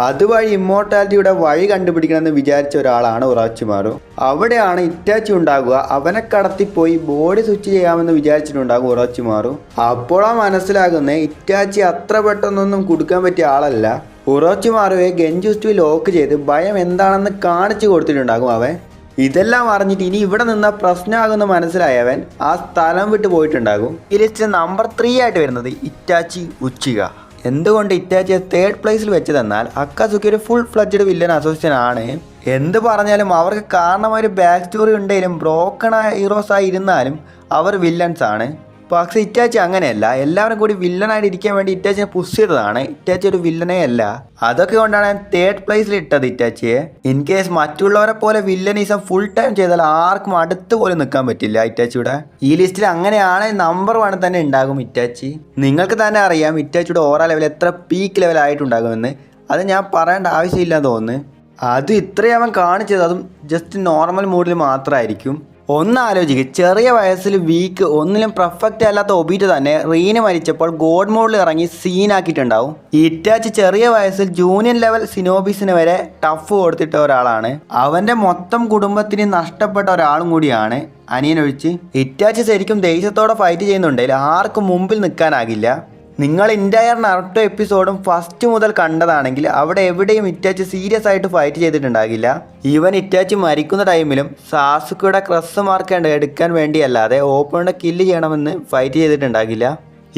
[SPEAKER 1] അതുവഴി ഇമ്മോർട്ടാലിറ്റിയുടെ വഴി കണ്ടുപിടിക്കണമെന്ന് വിചാരിച്ച ഒരാളാണ് ഉറച്ചിമാറു. അവിടെയാണ് ഇറ്റാച്ചി ഉണ്ടാകുക. അവനെ കടത്തിപ്പോയി ബോഡി സ്വിച്ച് ചെയ്യാമെന്ന് വിചാരിച്ചിട്ടുണ്ടാകും ഉറച്ചിമാറു. അപ്പോഴാണ് മനസ്സിലാകുന്നത് ഇറ്റാച്ചി അത്ര പെട്ടെന്നൊന്നും കൊടുക്കാൻ പറ്റിയ ആളല്ല. ഉറോച്ചിമാറുവെ ഗെഞ്ചുസ്റ്റു ലോക്ക് ചെയ്ത് ഭയം എന്താണെന്ന് കാണിച്ചു കൊടുത്തിട്ടുണ്ടാകും അവൻ. ഇതെല്ലാം അറിഞ്ഞിട്ട് ഇനി ഇവിടെ നിന്ന പ്രശ്നമാകുമെന്ന് മനസ്സിലായവൻ ആ സ്ഥലം വിട്ട് പോയിട്ടുണ്ടാകും. ഈ ലിസ്റ്റ് നമ്പർ 3 ആയിട്ട് വരുന്നത് ഇറ്റാച്ചി ഉച്ചിക. എന്തുകൊണ്ട് ഇറ്റാച്ചിയെ 3rd പ്ലേസിൽ വെച്ചതെന്നാൽ അക്കാസുക്കി ഒരു ഫുൾ ഫ്ലഡ്ജഡ് വില്ലൻ അസോസിയേഷൻ ആണ്. എന്ത് പറഞ്ഞാലും അവർക്ക് കാരണമായ ഒരു ബാക്ക് സ്റ്റോറി ഉണ്ടെങ്കിലും ബ്രോക്കൺ ഹീറോസ് ആയി ഇരുന്നാലും അവർ വില്ലൻസ് ആണ്. പക്ഷെ ഇറ്റാച്ചി അങ്ങനെയല്ല. എല്ലാവരും കൂടി വില്ലനായിട്ട് ഇരിക്കാൻ വേണ്ടി ഇറ്റാച്ചിനെ പുഷ് ചെയ്തതാണ്. ഇറ്റാച്ചി ഒരു വില്ലനേ അല്ല. അതൊക്കെ കൊണ്ടാണ് ഞാൻ 3rd പ്ലേസിൽ ഇട്ടത് ഇറ്റാച്ചിയെ. ഇൻ കേസ് മറ്റുള്ളവരെ പോലെ വില്ലനീസം ഫുൾ ടൈം ചെയ്താൽ ആർക്കും അടുത്ത് പോലും നിൽക്കാൻ പറ്റില്ല ഇറ്റാച്ചിയുടെ. ഈ ലിസ്റ്റിൽ അങ്ങനെയാണ് നമ്പർ 1 തന്നെ ഉണ്ടാകും ഇറ്റാച്ചി. നിങ്ങൾക്ക് തന്നെ അറിയാം ഇറ്റാച്ചിയുടെ ഓറ ലെവൽ എത്ര പീക്ക് ലെവലായിട്ടുണ്ടാകുമെന്ന്. അത് ഞാൻ പറയേണ്ട ആവശ്യമില്ലെന്ന് തോന്നുന്നു. അത് ഇത്രയും അവൻ കാണിച്ചത് അതും ജസ്റ്റ് നോർമൽ മൂഡിൽ മാത്രമായിരിക്കും. ഒന്ന് ആലോചിക്കുക, ചെറിയ വയസ്സിൽ വീക്ക് ഒന്നിലും പെർഫെക്റ്റ് അല്ലാത്ത ഒബീറ്റ് തന്നെ റീന് മരിച്ചപ്പോൾ ഗോഡ് മോഡിൽ ഇറങ്ങി സീനാക്കിയിട്ടുണ്ടാവും. ഇറ്റാച്ചി ചെറിയ വയസ്സിൽ ജൂനിയർ ലെവൽ സിനോബിസിന് വരെ ടഫ് കൊടുത്തിട്ട ഒരാളാണ്. അവൻ്റെ മൊത്തം കുടുംബത്തിന് നഷ്ടപ്പെട്ട ഒരാളും കൂടിയാണ് അനിയനൊഴിച്ച്. ഇറ്റാച്ചി ശരിക്കും ദേഷ്യത്തോടെ ഫൈറ്റ് ചെയ്യുന്നുണ്ടെങ്കിൽ ആർക്കും മുമ്പിൽ നിൽക്കാനാകില്ല. നിങ്ങൾ ഇൻറ്റയർ നറുട്ടോ എപ്പിസോഡും ഫസ്റ്റ് മുതൽ കണ്ടതാണെങ്കിൽ അവിടെ എവിടെയും ഇറ്റാച്ചി സീരിയസ് ആയിട്ട് ഫൈറ്റ് ചെയ്തിട്ടുണ്ടാകില്ല. ഈവൻ ഇറ്റാച്ചി മരിക്കുന്ന ടൈമിലും സാസുക്കയുടെ ക്രസ് മാർക്ക് എടുക്കാൻ വേണ്ടിയല്ലാതെ ഓപ്പണിനെ കില്ല് ചെയ്യണമെന്ന് ഫൈറ്റ് ചെയ്തിട്ടുണ്ടാകില്ല.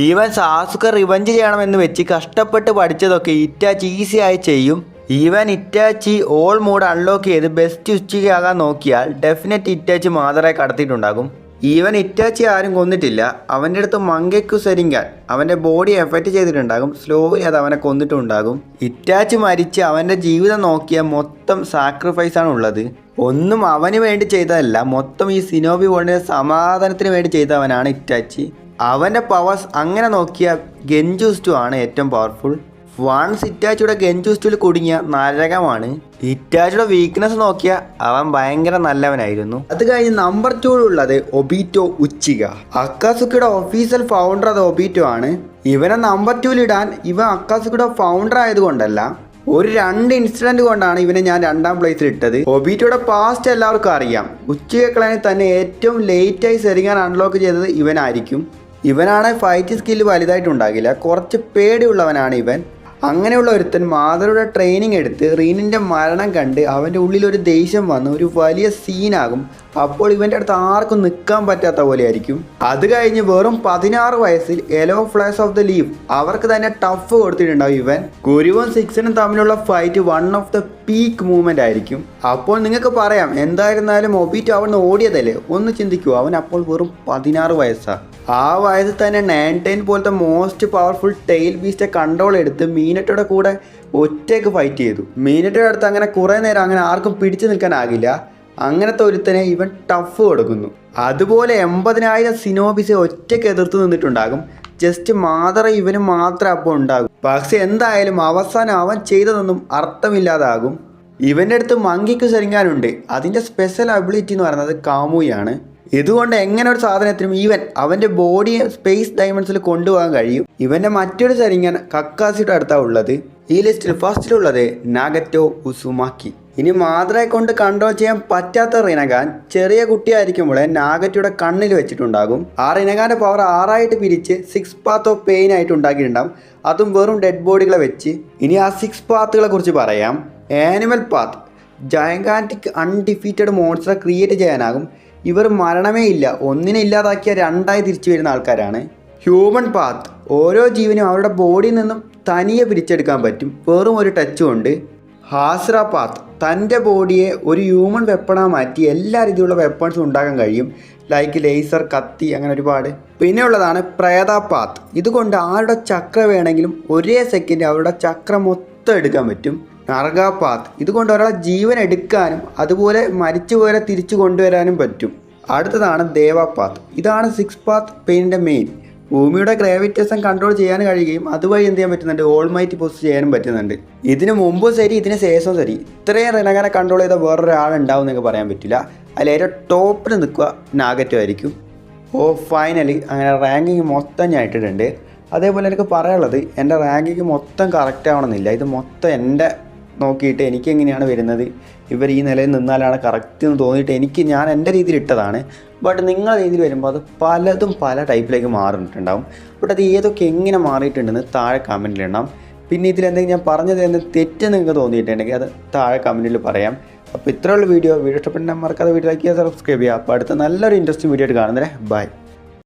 [SPEAKER 1] ഈവൻ സാസുക്ക റിവഞ്ച് ചെയ്യണമെന്ന് വെച്ച് കഷ്ടപ്പെട്ട് പഠിച്ചതൊക്കെ ഇറ്റാച്ചി ഈസി ആയി ചെയ്യും. Even Itachi all mood unlock ചെയ്ത് ബെസ്റ്റ് ഉച്ചയ്ക്കാകാൻ നോക്കിയാൽ ഡെഫിനറ്റ് ഇറ്റാച്ചി മാതറെ കടത്തിയിട്ടുണ്ടാകും. ഈവൻ ഇറ്റാച്ചി ആരും കൊന്നിട്ടില്ല. അവൻ്റെ അടുത്ത് മങ്കയ്ക്കു സെരിങ്കാൻ അവൻ്റെ ബോഡി എഫക്റ്റ് ചെയ്തിട്ടുണ്ടാകും. സ്ലോലി അത് അവനെ കൊന്നിട്ടുണ്ടാകും. ഇറ്റാച്ചി മരിച്ച് അവൻ്റെ ജീവിതം നോക്കിയാൽ മൊത്തം സാക്രിഫൈസാണ് ഉള്ളത്. ഒന്നും അവന് വേണ്ടി ചെയ്തതല്ല, മൊത്തം ഈ സിനോബി വേൾഡിൻ്റെ സമാധാനത്തിന് വേണ്ടി ചെയ്തവനാണ് ഇറ്റാച്ചി. അവൻ്റെ പവേഴ്സ് അങ്ങനെ നോക്കിയാൽ ഗെഞ്ചുസ്റ്റു ആണ് ഏറ്റവും പവർഫുൾ. വൺസ് ഇറ്റാച്ചിയുടെ ഗെൻജുസ്റ്റിൽ കുടുങ്ങിയ നരകമാണ്. ഇറ്റാച്ചിയുടെ വീക്ക്നെസ് നോക്കിയാൽ അവൻ ഭയങ്കര നല്ലവനായിരുന്നു. അത് കഴിഞ്ഞ് നമ്പർ 2 ഉള്ളത് ഒബീറ്റോ ഉച്ചിക. അക്കാസുക്കിയുടെ ഒഫീഷ്യൽ ഫൗണ്ടർ അത് ഒബീറ്റോ ആണ്. ഇവനെ നമ്പർ 2 ഇടാൻ ഇവൻ അക്കാസുക്കിയുടെ ഫൗണ്ടർ ആയതുകൊണ്ടല്ല, ഒരു 2 ഇൻസിഡന്റ് കൊണ്ടാണ് ഇവനെ ഞാൻ 2ാം പ്ലേസിൽ ഇട്ടത്. ഒബീറ്റോയുടെ പാസ്റ്റ് എല്ലാവർക്കും അറിയാം. ഉച്ചിക ക്ലാനിൽ തന്നെ ഏറ്റവും ലേറ്റായി സെറിഗാൻ അൺലോക്ക് ചെയ്തത് ഇവനായിരിക്കും. ഇവനാണ് ഫൈറ്റ് സ്കില്ല് വലുതായിട്ടുണ്ടാകില്ല, കുറച്ച് പേടിയുള്ളവനാണ് ഇവൻ. അങ്ങനെയുള്ള ഒരുത്തൻ മാതറുടെ ട്രെയിനിങ് എടുത്ത് റീനിൻ്റെ മരണം കണ്ട് അവൻ്റെ ഉള്ളിലൊരു ദേഷ്യം വന്ന് ഒരു വലിയ സീനാകും. അപ്പോൾ ഇവൻ്റെ അടുത്ത് ആർക്കും നിൽക്കാൻ പറ്റാത്ത പോലെ ആയിരിക്കും. അത് കഴിഞ്ഞ് വെറും 16 വയസ്സിൽ എലോ ഫ്ലാഷ് ഓഫ് ദ ലീവ് അവർക്ക് തന്നെ ടഫ് കൊടുത്തിട്ടുണ്ടാവും ഇവൻ. ഗുരുവും സിക്സനും തമ്മിലുള്ള fight one of the peak movement ആയിരിക്കും. അപ്പോൾ നിങ്ങൾക്ക് പറയാം, എന്തായിരുന്നാലും ഒബീറ്റോ അവിടുന്ന് ഓടിയതല്ലേ, ഒന്ന് ചിന്തിക്കൂ, അവൻ അപ്പോൾ വെറും 16 വയസ്സാണ്. ആ വയസ്സിൽ തന്നെ 9-10 പോലത്തെ മോസ്റ്റ് പവർഫുൾ ടെയിൽ ബീസ്റ്റെ കൺട്രോൾ എടുത്ത് മീനറ്റോടെ കൂടെ ഒറ്റയ്ക്ക് ഫൈറ്റ് ചെയ്തു. മീനറ്റോടെ അടുത്ത് അങ്ങനെ കുറേ നേരം അങ്ങനെ ആർക്കും പിടിച്ചു നിൽക്കാനാകില്ല. അങ്ങനത്തെ ഒരുത്തനെ ഇവൻ ടഫ് കൊടുക്കുന്നു. അതുപോലെ 80,000 സിനോബിസെ ഒറ്റയ്ക്ക് എതിർത്ത് നിന്നിട്ടുണ്ടാകും. ജസ്റ്റ് മാതറ ഇവന് മാത്രമേ അപ്പോൾ ഉണ്ടാകും. പക്ഷെ എന്തായാലും അവസാനം അവൻ ചെയ്തതൊന്നും അർത്ഥമില്ലാതാകും. ഇവൻ്റെ അടുത്ത് മങ്കിക്ക് ശരിങ്ങാനുണ്ട്. അതിൻ്റെ സ്പെഷ്യൽ അബിലിറ്റി എന്ന് പറയുന്നത് കാമുയാണ്. ഇതുകൊണ്ട് എങ്ങനെ ഒരു സാധനത്തിനും ഈവൻ അവൻ്റെ ബോഡിയെ സ്പേസ് ഡയമെൻസിൽ കൊണ്ടുപോകാൻ കഴിയും. ഇവൻ്റെ മറ്റൊരു ശരിങ്ങാൻ കക്കാസിയുടെ അടുത്താണ് ഉള്ളത്. ഈ ലിസ്റ്റിൽ ഫസ്റ്റിലുള്ളത് നാഗറ്റോ ഉസുമാക്കി. ഇനി മാതറയെ കൊണ്ട് കൺട്രോൾ ചെയ്യാൻ പറ്റാത്ത റിനഗാൻ ചെറിയ കുട്ടിയായിരിക്കുമ്പോൾ നാഗറ്റോയുടെ കണ്ണിൽ വെച്ചിട്ടുണ്ടാകും. ആ റിനഗാൻ്റെ പവർ 6 പിരിച്ച് 6 പാത്ത് ഓഫ് പെയിൻ ആയിട്ട് ഉണ്ടാക്കിയിട്ടുണ്ടാകും. അതും വെറും ഡെഡ് ബോഡികളെ വെച്ച്. ഇനി ആ 6 പാത്തുകളെ കുറിച്ച് പറയാം. ആനിമൽ പാത്ത്, ജയഗാന്റിക് അൺഡിഫീറ്റഡ് മോൺസ്റ്ററെ ക്രിയേറ്റ് ചെയ്യാനാകും. ഇവർ മരണമേ ഇല്ല, ഒന്നിനെ ഇല്ലാതാക്കിയ 2ആയി തിരിച്ചു വരുന്ന ആൾക്കാരാണ്. ഹ്യൂമൻ പാത്ത്, ഓരോ ജീവനും അവരുടെ ബോഡിയിൽ നിന്നും തനിയെ പിരിച്ചെടുക്കാൻ പറ്റും വെറും ഒരു ടച്ച് കൊണ്ട്. ഹാസ്ര പാത്ത്, തൻ്റെ ബോഡിയെ ഒരു ഹ്യൂമൻ വെപ്പണായി മാറ്റി എല്ലാ രീതിയിലുള്ള വെപ്പൺസും ഉണ്ടാക്കാൻ കഴിയും. ലൈക്ക് ലേസർ, കത്തി, അങ്ങനെ ഒരുപാട്. പിന്നെ ഉള്ളതാണ് പ്രേത പാത്ത്. ഇതുകൊണ്ട് ആരുടെ ചക്ര വേണമെങ്കിലും ഒരേ സെക്കൻഡ് അവരുടെ ചക്ര മൊത്തം എടുക്കാൻ പറ്റും. നർഗാപാത്ത്, ഇതുകൊണ്ട് ഒരാളെ ജീവൻ എടുക്കാനും അതുപോലെ മരിച്ചുപോയവരെ തിരിച്ചു കൊണ്ടുവരാനും പറ്റും. അടുത്തതാണ് ദേവാപാത്ത്. ഇതാണ് 6 പാത്ത് പെയിനിൻ്റെ മെയിൻ. ഭൂമിയുടെ ഗ്രാവിറ്റേഷൻ കൺട്രോൾ ചെയ്യാൻ കഴിയുകയും അതുവഴി എന്ത് ചെയ്യാൻ പറ്റുന്നുണ്ട്, ഓൾമൈറ്റ് പോസ്റ്റ് ചെയ്യാനും പറ്റുന്നുണ്ട്. ഇതിന് മുമ്പും ശരി ഇതിന് ശേഷവും ശരി ഇത്രയും റിനഗാനെ കൺട്രോൾ ചെയ്ത വേറൊരാളുണ്ടാവും എന്നൊക്കെ പറയാൻ പറ്റില്ല. അതിൽ ഏറ്റവും ടോപ്പിൽ നിൽക്കുക നാഗറ്റോ ആയിരിക്കും. ഫൈനലി അങ്ങനെ റാങ്കിങ് മൊത്തം ഞാൻ ഇട്ടിട്ടുണ്ട്. അതേപോലെ എനിക്ക് പറയാനുള്ളത്, എൻ്റെ റാങ്കിങ് മൊത്തം കറക്റ്റ് ആവണമെന്നില്ല. ഇത് മൊത്തം എൻ്റെ നോക്കിയിട്ട് എനിക്ക് എങ്ങനെയാണ് വരുന്നത്, ഇവർ ഈ നിലയിൽ നിന്നാലാണ് കറക്റ്റ് എന്ന് തോന്നിയിട്ട് ഞാൻ എൻ്റെ രീതിയിൽ ഇട്ടതാണ്. ബട്ട് നിങ്ങളുടെ രീതിയിൽ വരുമ്പോൾ അത് പലതും പല ടൈപ്പിലേക്ക് മാറിയിട്ടുണ്ടാവും. ബട്ട് അത് ഏതൊക്കെ എങ്ങനെ മാറിയിട്ടുണ്ടെന്ന് താഴെ കമൻറ്റിലിടണം. പിന്നെ ഇതിലെന്തെങ്കിലും ഞാൻ പറഞ്ഞത് എന്തെങ്കിലും തെറ്റ് നിങ്ങൾക്ക് തോന്നിയിട്ടുണ്ടെങ്കിൽ അത് താഴെ കമൻറ്റിൽ പറയാം. അപ്പോൾ ഇത്രയുള്ള വീഡിയോ ഇഷ്ടപ്പെട്ടെങ്കിൽ മറക്കാതെ വീഡിയോ ലൈക്ക് ചെയ്യുക, സബ്സ്ക്രൈബ് ചെയ്യുക. അപ്പോൾ അടുത്ത നല്ലൊരു ഇൻട്രസ്റ്റിംഗ് വീഡിയോ ആയിട്ട് കാണുന്നതേ. ബൈ.